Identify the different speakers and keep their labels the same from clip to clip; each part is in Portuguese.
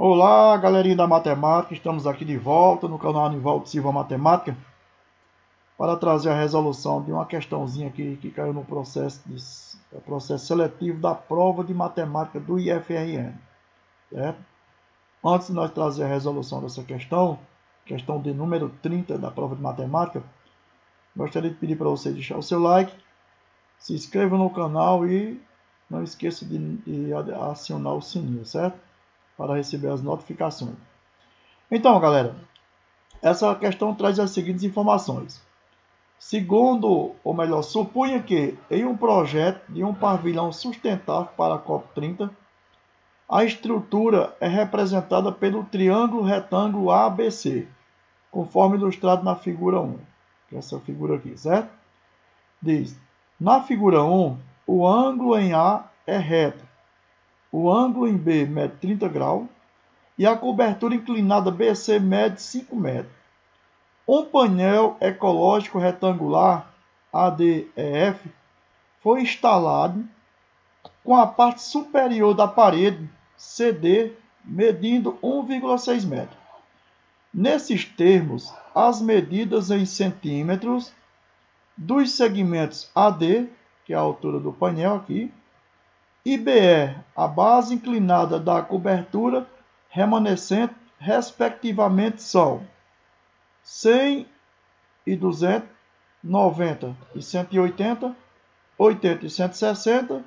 Speaker 1: Olá, galerinha da matemática, estamos aqui de volta no canal Anivaldo Silva Matemática para trazer a resolução de uma questãozinha que caiu no processo seletivo da prova de matemática do IFRN, certo? Antes de nós trazer a resolução dessa questão de número 30 da prova de matemática, gostaria de pedir para você deixar o seu like, se inscreva no canal e não esqueça de acionar o sininho, certo? Para receber as notificações. Então, galera, essa questão traz as seguintes informações. Segundo, ou melhor, suponha que em um projeto de um pavilhão sustentável para a COP30, a estrutura é representada pelo triângulo retângulo ABC, conforme ilustrado na figura 1, que é essa figura aqui, certo? Diz, na figura 1, o ângulo em A é reto, o ângulo em B mede 30 graus e a cobertura inclinada BC mede 5 metros. Um painel ecológico retangular ADEF foi instalado com a parte superior da parede CD medindo 1,6 metros. Nesses termos, as medidas em centímetros dos segmentos AD, que é a altura do painel aqui, e BE, a base inclinada da cobertura remanescente, respectivamente, são 100 e 200, 90 e 180, 80 e 160,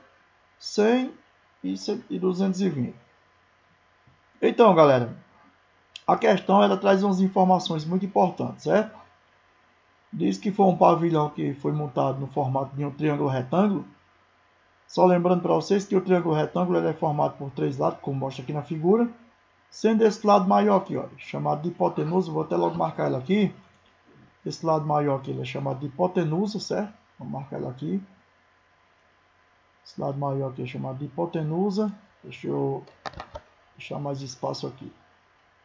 Speaker 1: 100 e 220. Então, galera, a questão ela traz umas informações muito importantes, certo? Diz que foi um pavilhão que foi montado no formato de um triângulo retângulo. Só lembrando para vocês que o triângulo retângulo ele é formado por 3 lados, como mostra aqui na figura. Sendo esse lado maior aqui, ó, chamado de hipotenusa, vou até logo marcar ela aqui. Esse lado maior aqui ele é chamado de hipotenusa, certo? Vou marcar ela aqui. Esse lado maior aqui é chamado de hipotenusa. Deixa eu deixar mais espaço aqui.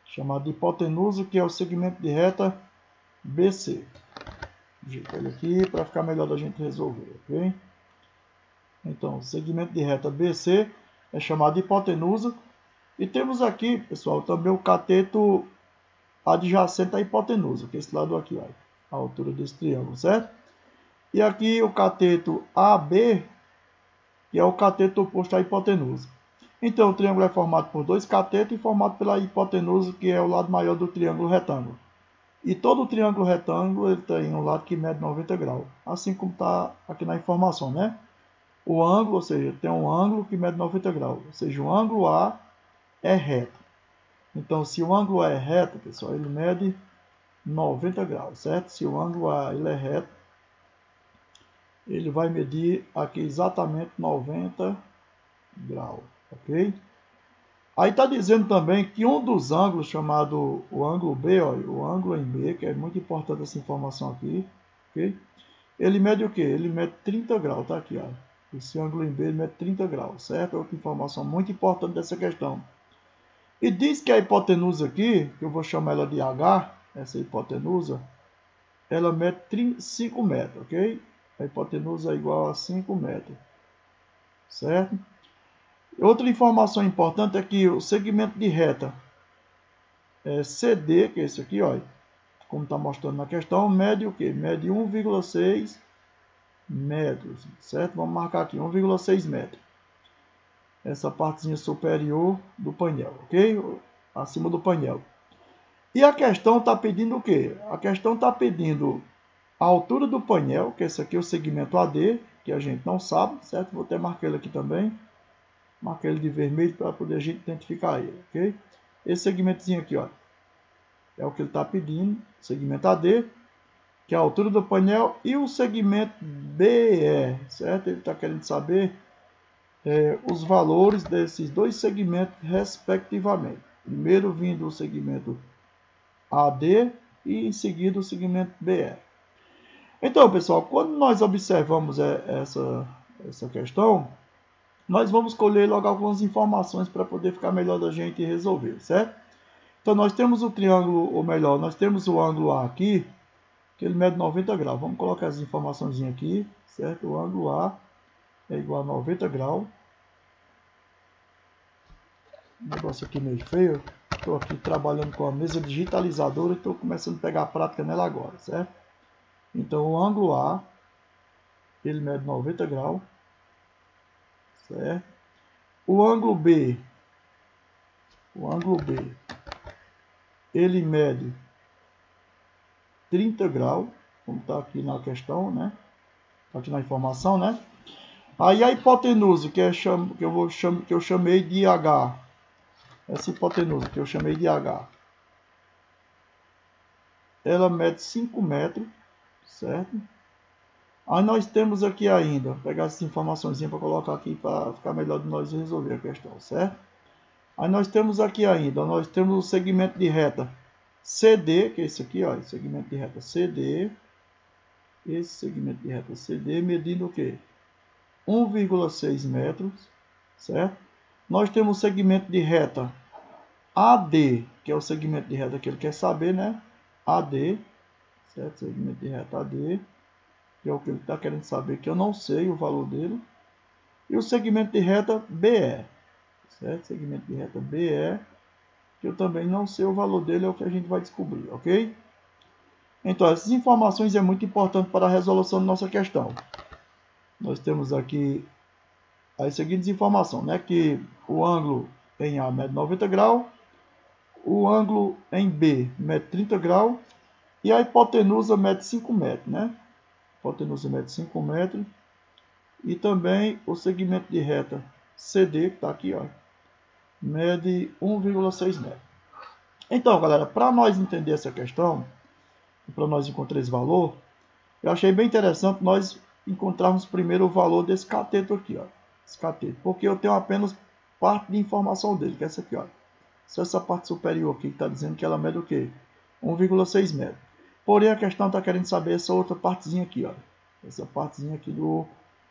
Speaker 1: Chamado de hipotenusa, que é o segmento de reta BC. Digita ele aqui para ficar melhor da gente resolver, ok? Então, o segmento de reta BC é chamado de hipotenusa. E temos aqui, pessoal, também o cateto adjacente à hipotenusa, que é esse lado aqui, ó, a altura desse triângulo, certo? E aqui o cateto AB, que é o cateto oposto à hipotenusa. Então, o triângulo é formado por dois catetos e formado pela hipotenusa, que é o lado maior do triângulo retângulo. E todo o triângulo retângulo ele tem um lado que mede 90 graus, assim como está aqui na informação, né? O ângulo, ou seja, tem um ângulo que mede 90 graus, ou seja, o ângulo A é reto. Então, se o ângulo A é reto, pessoal, ele mede 90 graus, certo? Se o ângulo A ele é reto, ele vai medir aqui exatamente 90 graus, ok? Aí está dizendo também que um dos ângulos, chamado o ângulo B, ó, o ângulo em B, que é muito importante essa informação aqui, ok? Ele mede o quê? Ele mede 30 graus, tá aqui, ó. Esse ângulo em B ele mede 30 graus, certo? Outra informação muito importante dessa questão. E diz que a hipotenusa aqui, que eu vou chamar ela de H, essa hipotenusa, ela mede 5 metros, ok? A hipotenusa é igual a 5 metros, certo? Outra informação importante é que o segmento de reta CD, que é esse aqui, ó, como está mostrando na questão, mede o quê? Mede 1,6 metros, certo? Vamos marcar aqui, 1,6 metros. Essa partezinha superior do painel, ok? Acima do painel. E a questão está pedindo o quê? A questão está pedindo a altura do painel, que esse aqui é o segmento AD, que a gente não sabe, certo? Vou até marcar ele aqui também. Marquei ele de vermelho para poder a gente identificar ele, ok? Esse segmentozinho aqui, ó, é o que ele está pedindo, segmento AD, que é a altura do painel, e o segmento BE, certo? Ele está querendo saber os valores desses dois segmentos respectivamente. Primeiro vindo o segmento AD e em seguida o segmento BE. Então, pessoal, quando nós observamos essa questão, nós vamos colher logo algumas informações para poder ficar melhor da gente resolver, certo? Então, nós temos o triângulo, ou melhor, nós temos o ângulo A aqui, que ele mede 90 graus. Vamos colocar as informações aqui, certo? O ângulo A é igual a 90 graus. O negócio aqui meio feio. Estou aqui trabalhando com a mesa digitalizadora e estou começando a pegar a prática nela agora, certo? Então o ângulo A, ele mede 90 graus, certo? O ângulo B, ele mede 30 graus, como está aqui na questão, né? Está aqui na informação, né? Aí a hipotenusa, que eu chamei de H, essa hipotenusa que eu chamei de H, ela mede 5 metros, certo? Aí nós temos aqui ainda, vou pegar essas informações para colocar aqui para ficar melhor de nós resolver a questão, certo? Aí nós temos aqui ainda, nós temos o segmento de reta CD, que é esse aqui, ó, segmento de reta CD. Esse segmento de reta CD medindo o quê? 1,6 metros, certo? Nós temos o segmento de reta AD, que é o segmento de reta que ele quer saber, né? AD, certo? Segmento de reta AD, que é o que ele está querendo saber, que eu não sei o valor dele. E o segmento de reta BE, certo? Segmento de reta BE, que eu também não sei o valor dele, é o que a gente vai descobrir, ok? Então, essas informações é muito importante para a resolução da nossa questão. Nós temos aqui as seguintes informações, né? Que o ângulo em A mede 90 graus, o ângulo em B mede 30 graus e a hipotenusa mede 5 metros, né? A hipotenusa mede 5 metros e também o segmento de reta CD, que está aqui, ó, mede 1,6 metros. Então, galera, para nós entender essa questão, para nós encontrar esse valor, eu achei bem interessante nós encontrarmos primeiro o valor desse cateto aqui, ó. Esse cateto, porque eu tenho apenas parte de informação dele, que é essa aqui, ó. Só essa parte superior aqui que está dizendo que ela mede o quê? 1,6 metros. Porém, a questão está querendo saber essa outra partezinha aqui, ó. Essa partezinha aqui do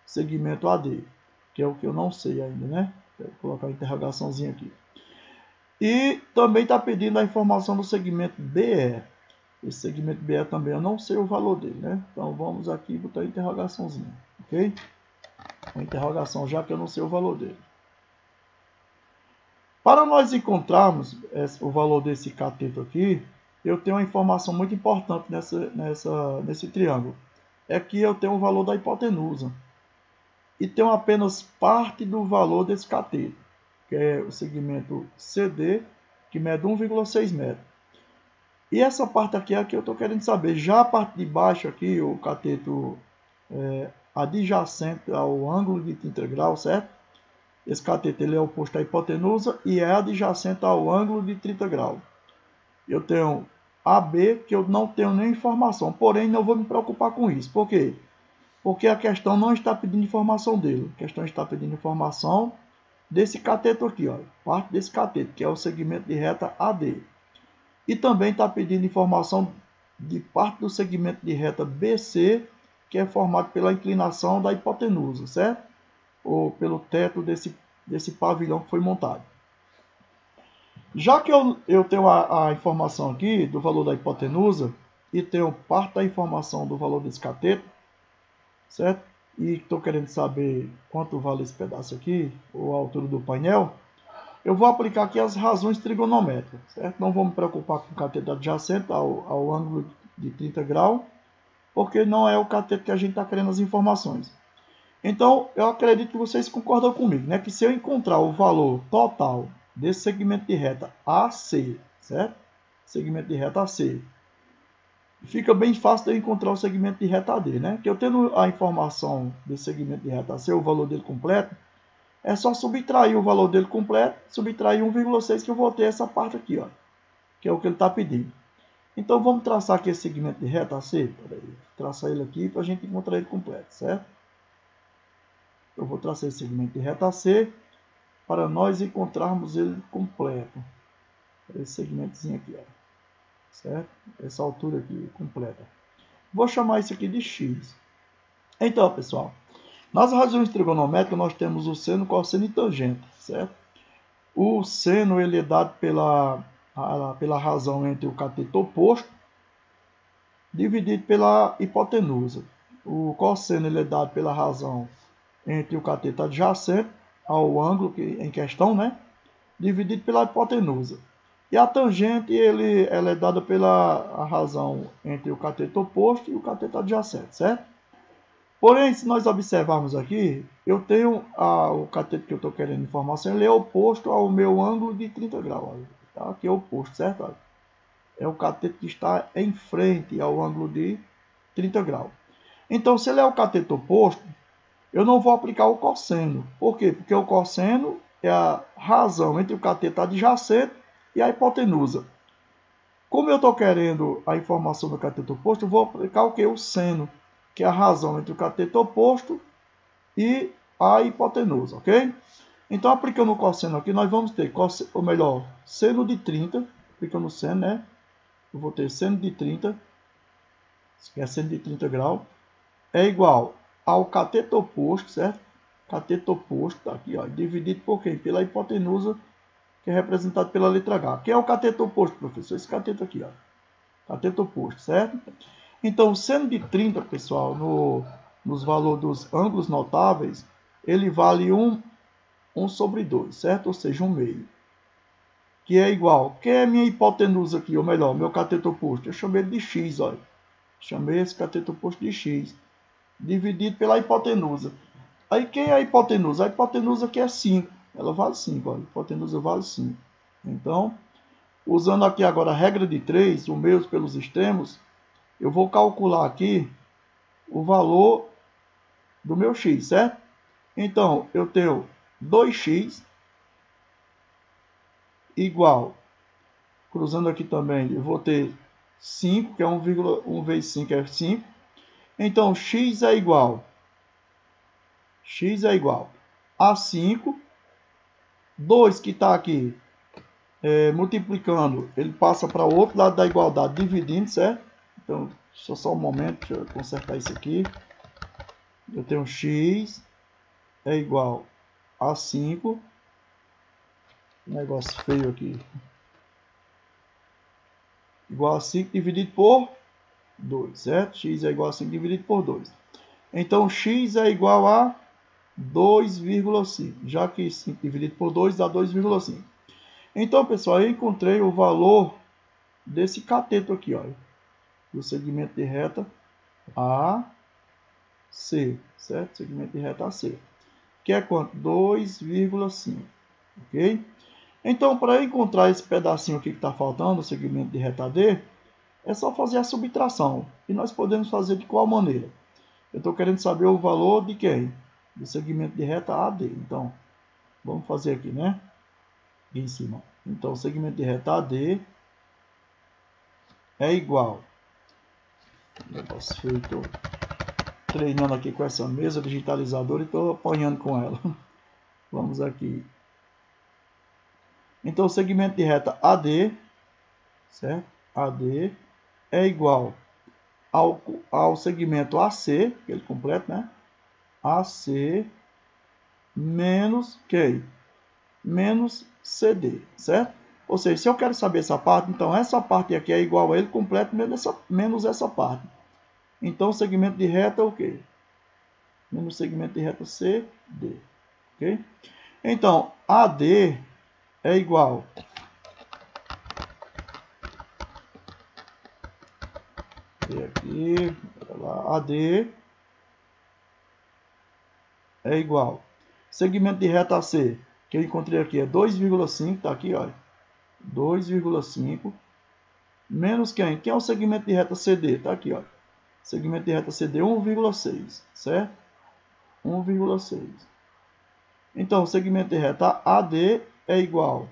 Speaker 1: segmento AD, que é o que eu não sei ainda, né? Vou colocar a interrogaçãozinha aqui. E também está pedindo a informação do segmento BE. Esse segmento BE também eu não sei o valor dele, né? Então vamos aqui botar a interrogaçãozinha, ok? Uma interrogação já que eu não sei o valor dele. Para nós encontrarmos o valor desse cateto aqui, eu tenho uma informação muito importante nesse triângulo. É que eu tenho o valor da hipotenusa. E tenho apenas parte do valor desse cateto, que é o segmento CD, que mede 1,6 metros. E essa parte aqui é a que eu estou querendo saber. Já a parte de baixo aqui, o cateto adjacente ao ângulo de 30 graus, certo? Esse cateto ele é oposto à hipotenusa e é adjacente ao ângulo de 30 graus. Eu tenho AB, que eu não tenho nenhuma informação, porém não vou me preocupar com isso. Por quê? Porque a questão não está pedindo informação dele. A questão está pedindo informação desse cateto aqui, ó, parte desse cateto, que é o segmento de reta AD. E também está pedindo informação de parte do segmento de reta BC, que é formado pela inclinação da hipotenusa, certo? Ou pelo teto desse pavilhão que foi montado. Já que eu tenho a informação aqui do valor da hipotenusa e tenho parte da informação do valor desse cateto, certo? E estou querendo saber quanto vale esse pedaço aqui, ou a altura do painel, eu vou aplicar aqui as razões trigonométricas, certo? Não vou me preocupar com o cateto adjacente ao ângulo de 30 graus, porque não é o cateto que a gente está querendo as informações. Então, eu acredito que vocês concordam comigo, né? Que se eu encontrar o valor total desse segmento de reta AC, certo? Segmento de reta AC, fica bem fácil de eu encontrar o segmento de reta AD, né? Que eu tendo a informação desse segmento de reta AC, o valor dele completo, é só subtrair o valor dele completo, subtrair 1,6 que eu vou ter essa parte aqui, ó, que é o que ele está pedindo. Então vamos traçar aqui esse segmento de reta AC. Peraí, traçar ele aqui para a gente encontrar ele completo, certo? Eu vou traçar esse segmento de reta AC para nós encontrarmos ele completo. Esse segmentozinho aqui, ó, certo? Essa altura aqui completa. Vou chamar isso aqui de X. Então, pessoal, nas razões trigonométricas nós temos o seno, cosseno e tangente, certo? O seno ele é dado pela razão entre o cateto oposto dividido pela hipotenusa. O cosseno ele é dado pela razão entre o cateto adjacente ao ângulo em questão, né? Dividido pela hipotenusa. E a tangente ela é dada pela razão entre o cateto oposto e o cateto adjacente, certo? Porém, se nós observarmos aqui, eu tenho o cateto que eu estou querendo informação, ele é oposto ao meu ângulo de 30 graus. Olha, tá? Aqui é oposto, certo? Olha. É o cateto que está em frente ao ângulo de 30 graus. Então, se ele é o cateto oposto, eu não vou aplicar o cosseno. Por quê? Porque o cosseno é a razão entre o cateto adjacente e a hipotenusa. Como eu estou querendo a informação do cateto oposto, eu vou aplicar o que? O seno, que é a razão entre o cateto oposto e a hipotenusa, ok? Então, aplicando o cosseno aqui, nós vamos ter, ou melhor, seno de 30, aplicando o seno, né? Eu vou ter seno de 30, que é seno de 30 graus, é igual ao cateto oposto, certo? Cateto oposto, tá aqui, ó, dividido por quem? Pela hipotenusa, que é representado pela letra H. Quem é o cateto oposto, professor? Esse cateto aqui, ó. Cateto oposto, certo? Então, o seno de 30, pessoal, nos valores dos ângulos notáveis, ele vale 1 sobre 2, certo? Ou seja, 1 meio. Que é igual. Quem é minha hipotenusa aqui? Ou melhor, meu cateto oposto? Eu chamei ele de x, olha. Chamei esse cateto oposto de x. Dividido pela hipotenusa. Aí, quem é a hipotenusa? A hipotenusa aqui é 5. Ela vale 5, olha. A hipotenusa vale 5. Então, usando aqui agora a regra de 3, o meio pelos extremos, eu vou calcular aqui o valor do meu x, certo? Então, eu tenho 2x igual, cruzando aqui também, eu vou ter 5, que é 1 vezes 5 é 5. Então, x é igual a 5. 2 que está aqui multiplicando, ele passa para o outro lado da igualdade, dividindo, certo? Então, só um momento, deixa eu consertar isso aqui. Eu tenho x é igual a 5. Negócio feio aqui. Igual a 5 dividido por 2, certo? X é igual a 5 dividido por 2. Então, x é igual a 2,5. Já que 5 dividido por 2 dá 2,5. Então, pessoal, eu encontrei o valor desse cateto aqui, olha. Do segmento de reta AC, certo? Segmento de reta AC. Que é quanto? 2,5, ok? Então, para encontrar esse pedacinho aqui que está faltando, o segmento de reta AD, é só fazer a subtração. E nós podemos fazer de qual maneira? Eu estou querendo saber o valor de quem? Do segmento de reta AD. Então, vamos fazer aqui, né? Aqui em cima. Então, o segmento de reta AD é igual. Negócio feito. Treinando aqui com essa mesa digitalizadora e estou apanhando com ela. Vamos aqui. Então, o segmento de reta AD, certo? AD é igual ao segmento AC, aquele completo, né? AC menos quem? Menos CD, certo? Ou seja, se eu quero saber essa parte, então essa parte aqui é igual a ele completo menos essa parte. Então, o segmento de reta é o quê? Menos segmento de reta CD, ok? Então, AD é igual aqui, AD é igual segmento de reta AC, que eu encontrei aqui é 2,5, tá aqui, olha, 2,5 menos quem? Quem é o segmento de reta CD? Tá aqui, olha, segmento de reta CD 1,6, certo? 1,6. Então, o segmento de reta AD é igual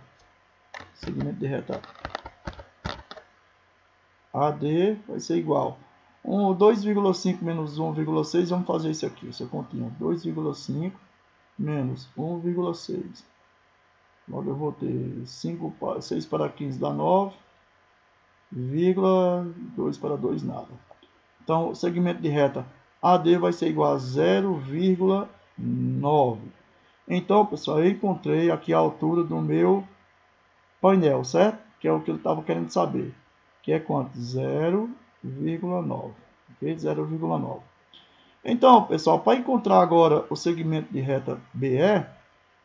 Speaker 1: segmento de reta AD vai ser igual 2,5 menos 1,6, vamos fazer isso aqui, essa continha, 2,5 menos 1,6. Logo eu vou ter 6 para 15 dá 9, 2 para 2 nada. Então, o segmento de reta AD vai ser igual a 0,9. Então, pessoal, eu encontrei aqui a altura do meu painel, certo? Que é o que eu estava querendo saber. Que é quanto? 0,9. Ok? 0,9. Então, pessoal, para encontrar agora o segmento de reta BE,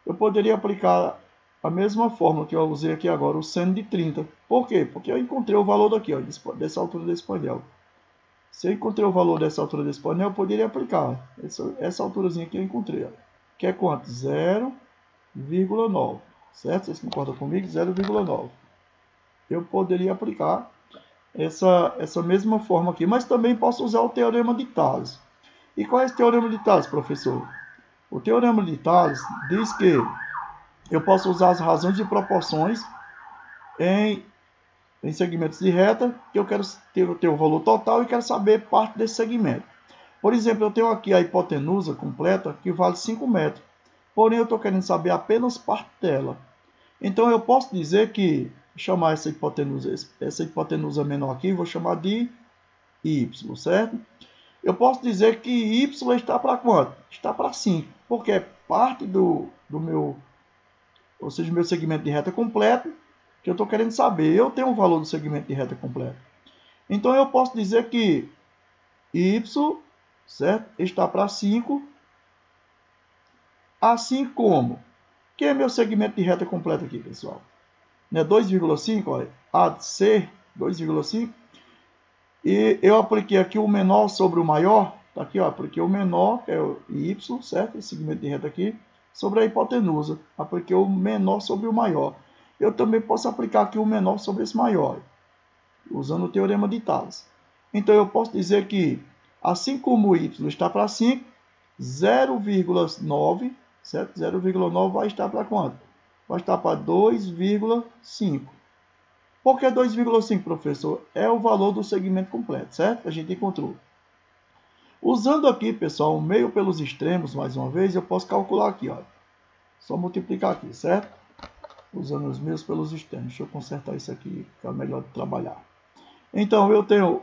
Speaker 1: eu poderia aplicar a mesma fórmula que eu usei aqui agora, o seno de 30. Por quê? Porque eu encontrei o valor daqui, ó, dessa altura desse painel. Se eu encontrei o valor dessa altura desse painel, eu poderia aplicar. Essa alturazinha aqui eu encontrei, ó, que é quanto? 0,9. Certo? Vocês concordam comigo? 0,9. Eu poderia aplicar essa mesma forma aqui, mas também posso usar o teorema de Tales. E qual é esse teorema de Tales, professor? O teorema de Tales diz que eu posso usar as razões de proporções em segmentos de reta, que eu quero ter o valor total e quero saber parte desse segmento. Por exemplo, eu tenho aqui a hipotenusa completa, que vale 5 metros. Porém, eu estou querendo saber apenas parte dela. Então, eu posso dizer que, chamar essa hipotenusa menor aqui, vou chamar de y, certo? Eu posso dizer que y está para quanto? Está para 5, porque é parte do meu, ou seja, meu segmento de reta completo, que eu estou querendo saber. Eu tenho o valor do segmento de reta completo. Então, eu posso dizer que y, certo, está para 5, assim como, que é meu segmento de reta completo aqui, pessoal? 2,5, olha, A de C, 2,5. E eu apliquei aqui o menor sobre o maior, tá aqui, ó, apliquei o menor, que é o y, certo? Esse segmento de reta aqui, sobre a hipotenusa. Apliquei o menor sobre o maior. Eu também posso aplicar aqui o menor sobre esse maior, usando o teorema de Tales. Então, eu posso dizer que, assim como o y está para 5, 0,9, certo? 0,9 vai estar para quanto? Vai estar para 2,5. Por que 2,5, professor? É o valor do segmento completo, certo? A gente encontrou. Usando aqui, pessoal, o meio pelos extremos, mais uma vez, eu posso calcular aqui, ó. Só multiplicar aqui, certo? Usando os meios pelos extremos. Deixa eu consertar isso aqui, fica melhor de trabalhar. Então, eu tenho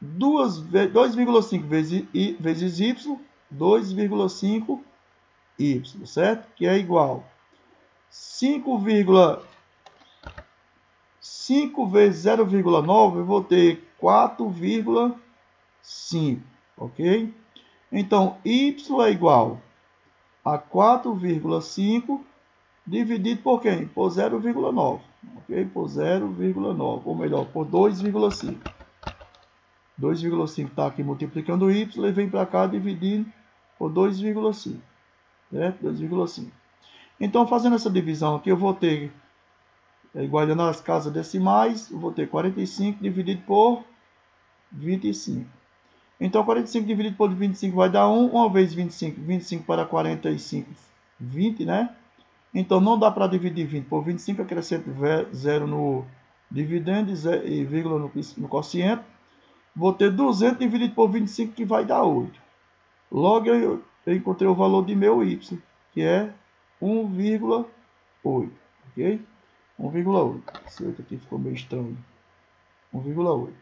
Speaker 1: 2,5 vezes y, 2,5y, certo? Que é igual 5 vezes 0,9, eu vou ter 4,5, ok? Então, y é igual a 4,5 dividido por quem? Por 0,9, ok? Por 0,9, ou melhor, por 2,5. 2,5 está aqui multiplicando o y, e vem para cá dividindo por 2,5, certo? 2,5. Então, fazendo essa divisão aqui, eu vou ter, igualando as casas decimais, eu vou ter 45 dividido por 25. Então, 45 dividido por 25 vai dar 1. 1 vezes 25, 25 para 45, 20, né? Então, não dá para dividir 20 por 25, acrescento 0 no dividendo e vírgula no quociente. Vou ter 200 dividido por 25, que vai dar 8. Logo, eu encontrei o valor de meu y, que é 1,8, ok? 1,8. Esse 8 aqui ficou meio estranho. 1,8.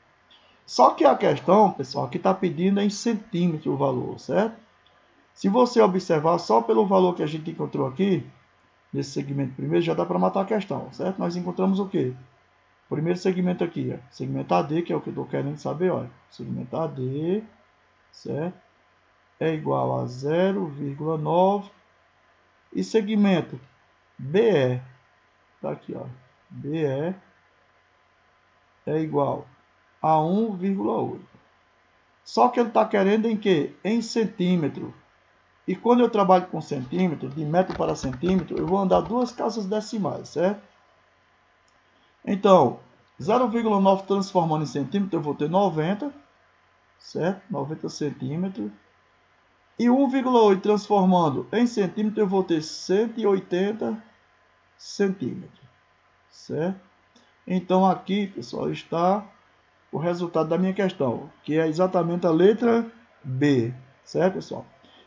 Speaker 1: Só que a questão, pessoal, aqui está pedindo em centímetro o valor, certo? Se você observar só pelo valor que a gente encontrou aqui, nesse segmento primeiro, já dá para matar a questão, certo? Nós encontramos o quê? Primeiro segmento aqui, ó, segmento AD, que é o que eu estou querendo saber, olha. Segmento AD, certo? É igual a 0,9. E segmento BE, tá aqui, ó. BE é igual a 1,8. Só que ele está querendo em quê? Em centímetro. E quando eu trabalho com centímetro, de metro para centímetro, eu vou andar duas casas decimais, certo? Então, 0,9 transformando em centímetro, eu vou ter 90, certo? 90 centímetros. E 1,8 transformando em centímetro, eu vou ter 180 centímetros, certo? Então, aqui, pessoal, está o resultado da minha questão, que é exatamente a letra B, certo, pessoal?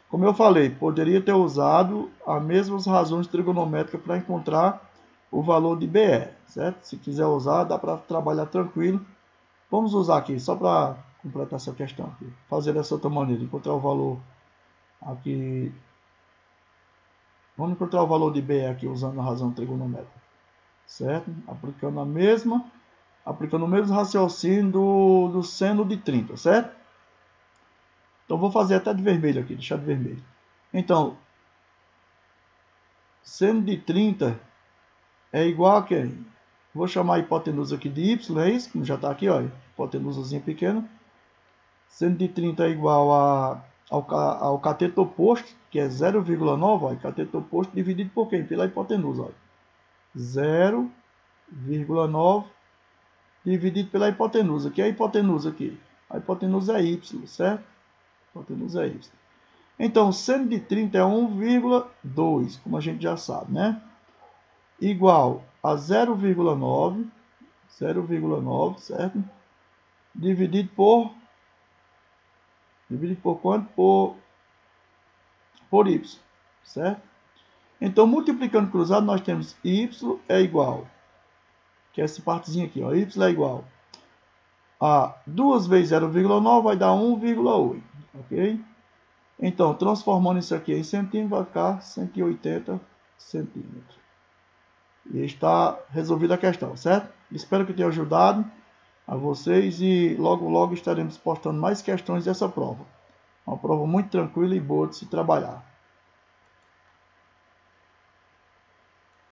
Speaker 1: Como eu falei, poderia ter usado as mesmas razões trigonométricas para encontrar o valor de BE, certo? Se quiser usar, dá para trabalhar tranquilo. Vamos usar aqui, só para completar essa questão aqui. Fazer dessa outra maneira, encontrar o valor aqui. Vamos encontrar o valor de BE aqui, usando a razão trigonométrica, certo? Aplicando o mesmo raciocínio do seno de 30, certo? Então, vou fazer até de vermelho aqui, deixar de vermelho. Então, seno de 30 é igual a quem? Vou chamar a hipotenusa aqui de y, é isso? Como já está aqui, olha, hipotenusazinha pequena. Seno de 30 é igual ao cateto oposto, que é 0,9, olha, cateto oposto dividido por quem? Pela hipotenusa, olha. 0,9 dividido pela hipotenusa. Que é a hipotenusa aqui? A hipotenusa é y, certo? A hipotenusa é y. Então, seno de 30 é 1,2, como a gente já sabe, né? Igual a 0,9, certo? Dividido por quanto? Por y, certo? Então, multiplicando cruzado, nós temos y é igual, que é essa partezinha aqui, ó, y é igual a 2 vezes 0,9 vai dar 1,8, ok? Então, transformando isso aqui em centímetros, vai ficar 180 centímetros. E está resolvida a questão, certo? Espero que tenha ajudado a vocês e logo estaremos postando mais questões dessa prova. Uma prova muito tranquila e boa de se trabalhar.